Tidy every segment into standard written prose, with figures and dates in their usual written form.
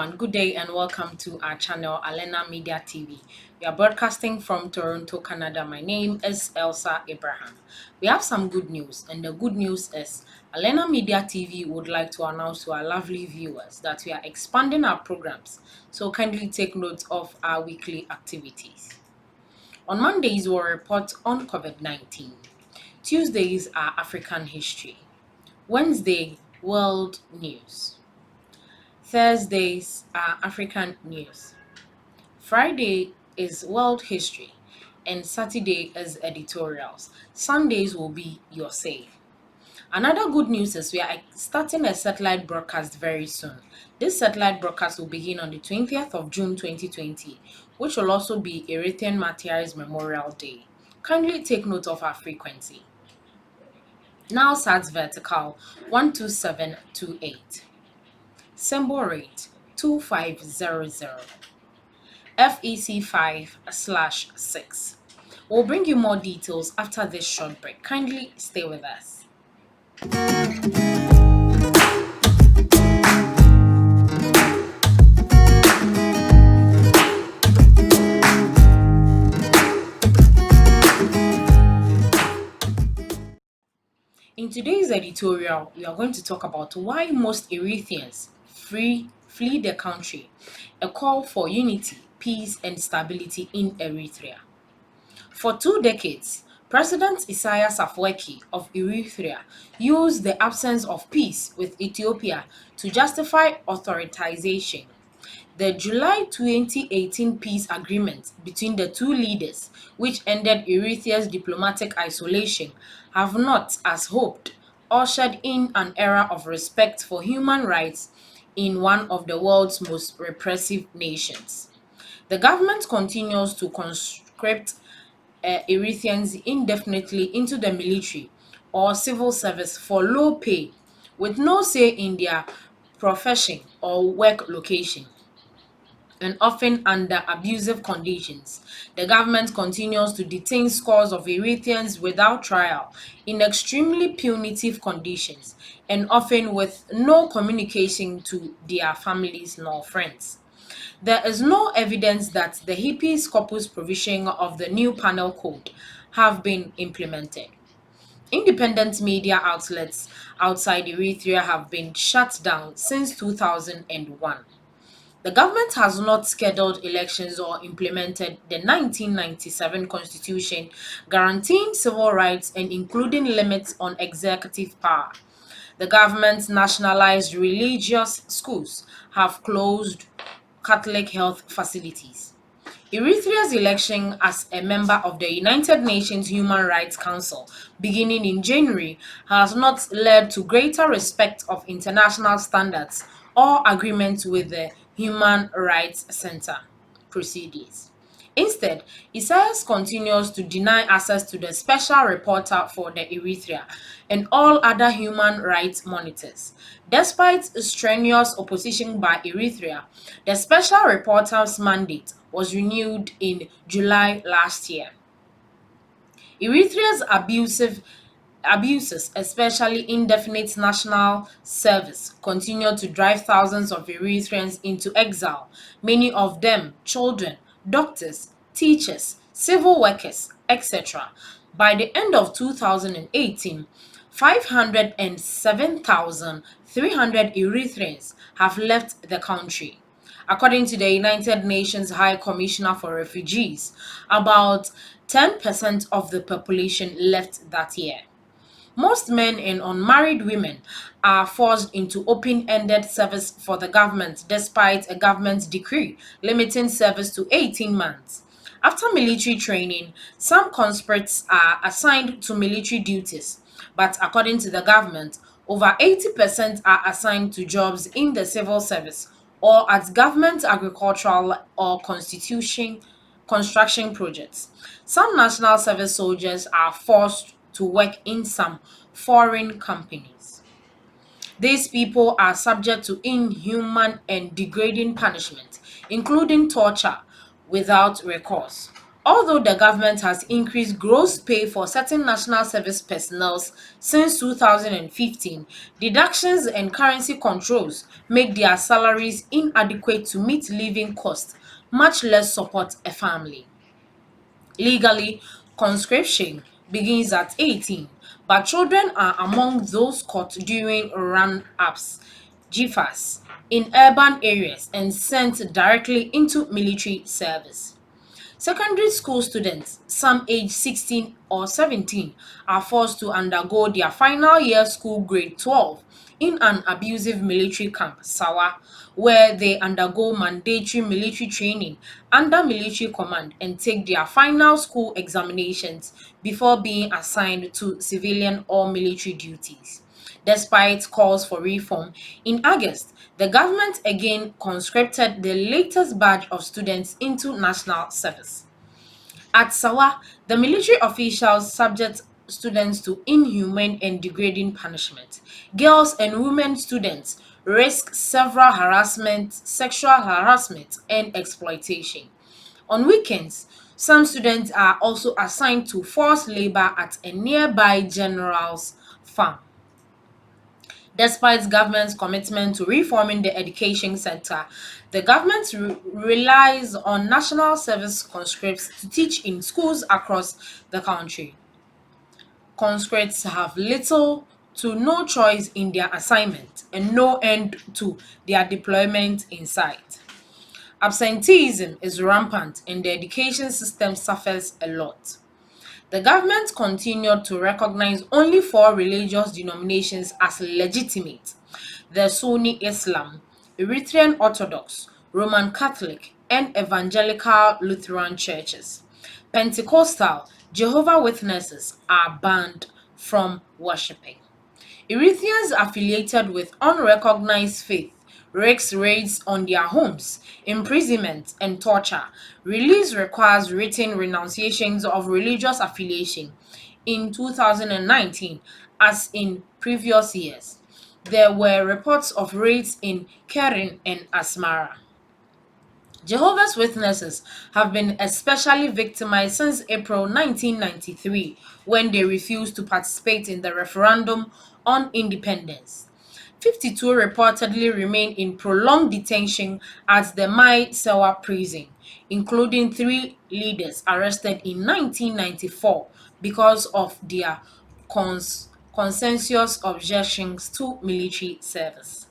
everyone, good day and welcome to our channel Alena Media TV. We are broadcasting from Toronto, Canada. My name is Elsa Abraham. We have some good news, and the good news is Alena Media TV would like to announce to our lovely viewers that we are expanding our programs, so kindly take note of our weekly activities. On Mondays, we'll report on COVID-19. Tuesdays are African history. Wednesday, world news. Thursdays are African news. Friday is world history. And Saturday is editorials. Sundays will be your say. Another good news is we are starting a satellite broadcast very soon. This satellite broadcast will begin on the 20th of June 2020, which will also be Eritrean Martyrs Memorial Day. Kindly take note of our frequency. Now SATS vertical 12728. Symbol rate 2500. FEC 5/6. We'll bring you more details after this short break. Kindly stay with us. In today's editorial, we are going to talk about why most Eritreans flee the country, a call for unity, peace, and stability in Eritrea. For 2 decades, President Isaias Afwerki of Eritrea used the absence of peace with Ethiopia to justify authoritization. The July 2018 peace agreement between the two leaders, which ended Eritrea's diplomatic isolation, have not, as hoped, ushered in an era of respect for human rights in one of the world's most repressive nations. The government continues to conscript Eritreans indefinitely into the military or civil service for low pay, with no say in their profession or work location, and often under abusive conditions. The government continues to detain scores of Eritreans without trial in extremely punitive conditions and often with no communication to their families nor friends. There is no evidence that the habeas corpus provision of the new penal code have been implemented. Independent media outlets outside Eritrea have been shut down since 2001. The government has not scheduled elections or implemented the 1997 constitution guaranteeing civil rights and including limits on executive power. The government's nationalized religious schools have closed Catholic health facilities. Eritrea's election as a member of the United Nations Human Rights Council beginning in January has not led to greater respect of international standards or agreements with the Human Rights Center proceedings. Instead, Isaias continues to deny access to the special reporter for the Eritrea and all other human rights monitors. Despite strenuous opposition by Eritrea, the special reporter's mandate was renewed in July last year. Eritrea's abuses, especially indefinite national service, continue to drive thousands of Eritreans into exile, many of them children, doctors, teachers, civil workers, etc. By the end of 2018, 507,300 Eritreans have left the country. According to the United Nations High Commissioner for Refugees, about 10% of the population left that year. Most men and unmarried women are forced into open-ended service for the government despite a government decree limiting service to 18 months. After military training, some conscripts are assigned to military duties, but according to the government, over 80% are assigned to jobs in the civil service or at government agricultural or construction projects. Some national service soldiers are forced to work in some foreign companies. These people are subject to inhuman and degrading punishment, including torture, without recourse. Although the government has increased gross pay for certain national service personnel since 2015, deductions and currency controls make their salaries inadequate to meet living costs, much less support a family. Legally, conscription begins at 18, but children are among those caught during run-ups, jiffas, in urban areas and sent directly into military service. Secondary school students, some aged 16 or 17, are forced to undergo their final year school grade 12 in an abusive military camp, Sawa, where they undergo mandatory military training under military command and take their final school examinations before being assigned to civilian or military duties. Despite calls for reform, in August, the government again conscripted the latest batch of students into national service. At Sawa, the military officials subject students to inhumane and degrading punishment. Girls and women students risk several harassment, sexual harassment, and exploitation. On weekends, some students are also assigned to forced labor at a nearby general's farm. Despite government's commitment to reforming the education sector, the government relies on national service conscripts to teach in schools across the country. Conscripts have little to no choice in their assignment and no end to their deployment in sight. Absenteeism is rampant and the education system suffers a lot. The government continued to recognize only four religious denominations as legitimate: the Sunni Islam, Eritrean Orthodox, Roman Catholic, and Evangelical Lutheran churches. Pentecostal, Jehovah Witnesses are banned from worshipping. Eritreans affiliated with unrecognized faith risk raids on their homes, imprisonment, and torture. Release requires written renunciations of religious affiliation. In 2019, as in previous years, there were reports of raids in Keren and Asmara. Jehovah's Witnesses have been especially victimized since April 1993 when they refused to participate in the referendum on independence. 52 reportedly remain in prolonged detention at the Mai Sewa prison, including three leaders arrested in 1994 because of their consensus objections to military service.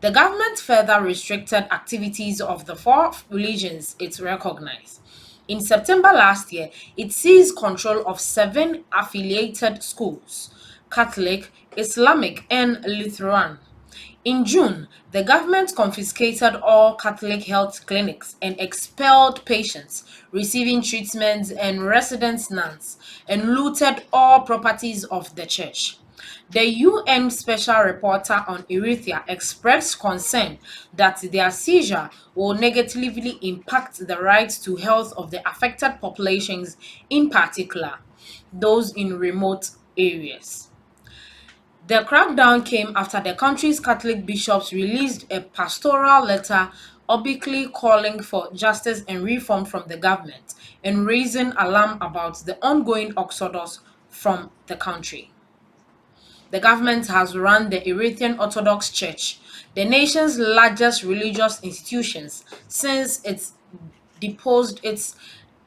The government further restricted activities of the four religions it recognized. In September last year, it seized control of seven affiliated schools: Catholic, Islamic, and Lutheran. In June, the government confiscated all Catholic health clinics and expelled patients receiving treatments and resident nuns and looted all properties of the church. The UN Special Rapporteur on Eritrea expressed concern that their seizure will negatively impact the rights to health of the affected populations, in particular, those in remote areas. The crackdown came after the country's Catholic bishops released a pastoral letter obliquely calling for justice and reform from the government and raising alarm about the ongoing exodus from the country. The government has run the Eritrean Orthodox Church, the nation's largest religious institutions, since it deposed its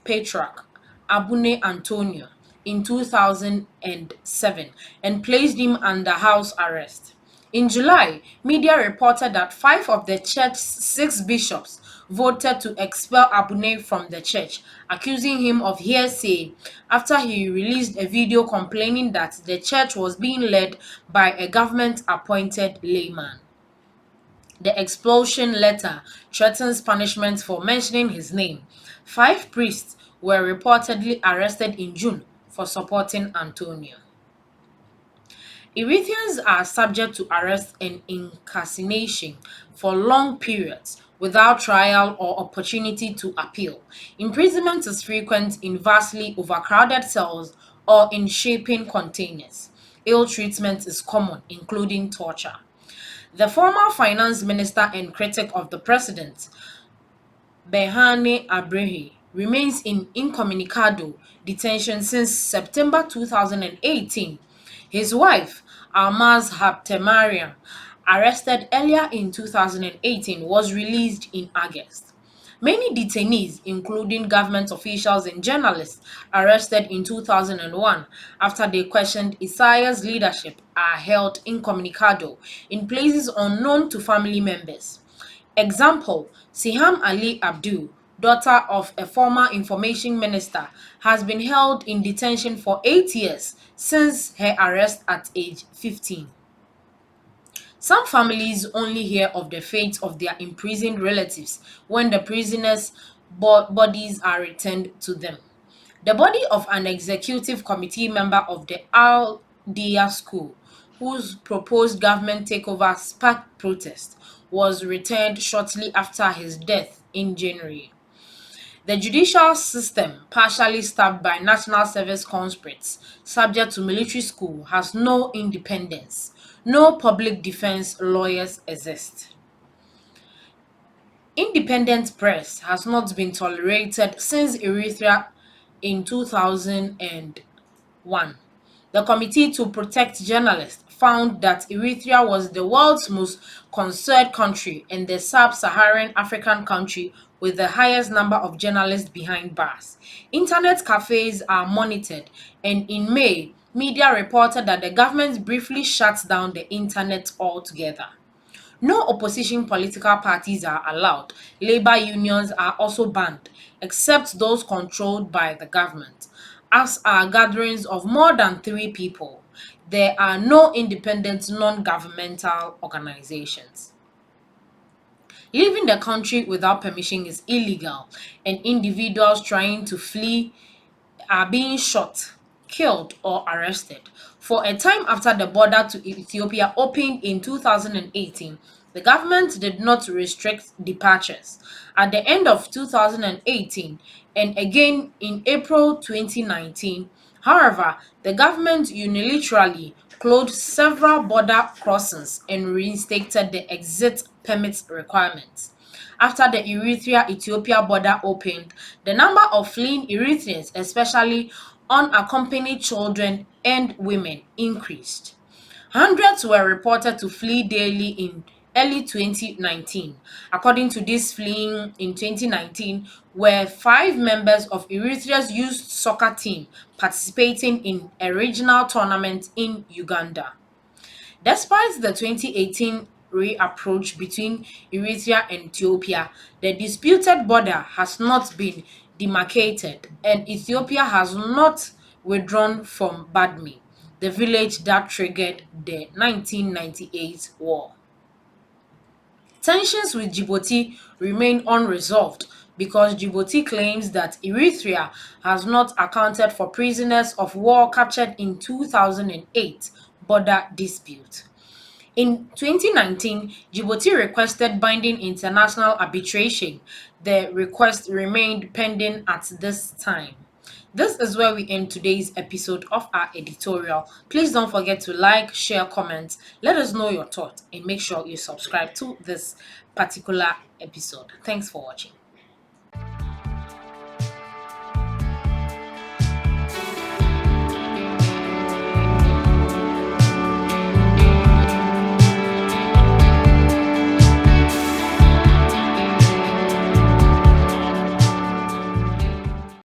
patriarch, Abune Antonio, in 2007 and placed him under house arrest. In July, media reported that five of the church's six bishops voted to expel Abune from the church, accusing him of heresy after he released a video complaining that the church was being led by a government-appointed layman. The expulsion letter threatens punishment for mentioning his name. Five priests were reportedly arrested in June for supporting Antonio. Eritreans are subject to arrest and incarceration for long periods without trial or opportunity to appeal. Imprisonment is frequent in vastly overcrowded cells or in shipping containers. Ill treatment is common, including torture. The former finance minister and critic of the president, Behane Abrehi, remains in incommunicado detention since September 2018. His wife, Almaz Habtemariam, arrested earlier in 2018, was released in August. Many detainees, including government officials and journalists arrested in 2001 after they questioned Isaiah's leadership, are held incommunicado in places unknown to family members. Example, Siham Ali Abdul, daughter of a former information minister, has been held in detention for 8 years since her arrest at age 15. Some families only hear of the fate of their imprisoned relatives when the prisoners' bodies are returned to them. The body of an executive committee member of the Al Dia school, whose proposed government takeover sparked protest, was returned shortly after his death in January. The judicial system, partially staffed by national service conscripts subject to military school, has no independence. No public defense lawyers exist. Independent press has not been tolerated since Eritrea in 2001. The Committee to Protect Journalists found that Eritrea was the world's most concerned country and the sub-Saharan African country with the highest number of journalists behind bars. Internet cafes are monitored, and in May, media reported that the government briefly shut down the internet altogether. No opposition political parties are allowed. Labor unions are also banned, except those controlled by the government, as are gatherings of more than 3 people. There are no independent non-governmental organizations. Leaving the country without permission is illegal, and individuals trying to flee are being shot, killed, or arrested. For a time after the border to Ethiopia opened in 2018, the government did not restrict departures. At the end of 2018 and again in April 2019, however, the government unilaterally closed several border crossings and reinstated the exit permit requirements. After the Eritrea-Ethiopia border opened, the number of fleeing Eritreans, especially unaccompanied children and women, increased. Hundreds were reported to flee daily in early 2019. According to this, fleeing in 2019 were 5 members of Eritrea's youth soccer team participating in a regional tournament in Uganda. Despite the 2018 reapproach between Eritrea and Ethiopia, the disputed border has not been demarcated and Ethiopia has not withdrawn from Badme, the village that triggered the 1998 war. Tensions with Djibouti remain unresolved because Djibouti claims that Eritrea has not accounted for prisoners of war captured in 2008 border dispute. In 2019, Djibouti requested binding international arbitration. The request remained pending at this time. This is where we end today's episode of our editorial. Please don't forget to like, share, comment, let us know your thoughts, and make sure you subscribe to this particular episode. Thanks for watching.